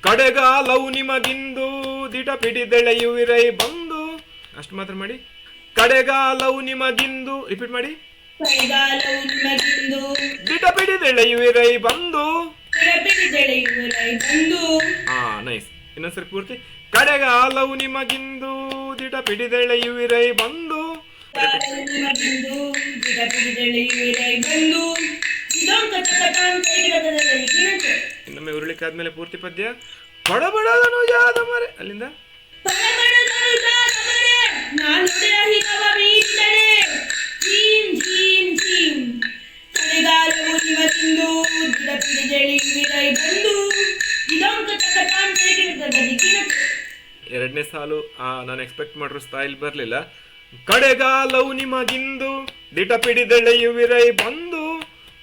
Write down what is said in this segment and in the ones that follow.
ಕಡೆಗಾಲವು ನಿಮಗಿಂದು ದಿಟ ಪಿಡಿದೆಳೆಯುವಿರೈ ಬಂದು. ಅಷ್ಟು ಮಾತ್ರ ಮಾಡಿ. ಕಡೆಗಾಲವು ನಿಮಗಿಂದು, ರಿಪೀಟ್ ಮಾಡಿ. ಕಡೆಗಾಲವು ನಿಮಗಿಂದು ದಿಟ ಪಿಡಿದೆಳೆಯುವಿರೈ ಬಂದು. ಪಿಡಿದೆಳೆಯುವಿರೈ ಬಂದು. ನೈಸ್. ಇನ್ನೊಂದ್ಸರಿ ಪೂರ್ತಿ. ಕಡೆಗಾಲವು ನಿಮಗಿಂದು ದಿಟ ಪಿಡಿದೆಳೆಯುವಿರೈ ಬಂದು. ನಿಮಗಿಂದು ದಿಟ ಪಿಡಿದೆಳೆಯುವಿರೈ ಬಂದು. ಇನ್ನೊಮ್ಮೆ ಉರುಳಿಕಾದ್ಮೇಲೆ ಪೂರ್ತಿ ಪದ್ಯ. ಬಡಬಡದನು ಯಾದ ಮರೆ, ಅಲ್ಲಿಂದ ಎರಡನೇ ಸಾಲು ನಾನು ಎಕ್ಸ್ಪೆಕ್ಟ್ ಮಾಡಿರೋ ಸ್ಟೈಲ್ ಬರಲಿಲ್ಲ. ಕಡೆಗಾಲವು ನಿಮಗಿಂದು ದಿಟ ಪಿಡಿದೆಳೆಯುವಿರೈ ಬಂದು.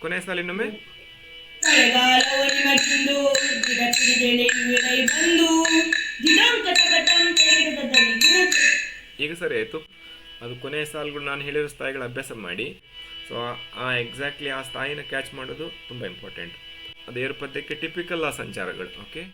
ಕೊನೆ ಸಾಲು ಇನ್ನೊಮ್ಮೆ. ಈಗ ಸರಿ ಆಯಿತು. ಅದು ಕೊನೆಯ ಸಾಲುಗಳು ನಾನು ಹೇಳಿರೋ ಸ್ಥಾಯಿಗಳ ಅಭ್ಯಾಸ ಮಾಡಿ. ಸೊ ಎಕ್ಸಾಕ್ಟ್ಲಿ ಆ ಸ್ಥಾಯಿನ ಕ್ಯಾಚ್ ಮಾಡೋದು ತುಂಬ ಇಂಪಾರ್ಟೆಂಟ್. ಅದು ಏರು ಪದ್ಯಕ್ಕೆ ಟಿಪಿಕಲ್ ಆ ಸಂಚಾರಗಳು. ಓಕೆ.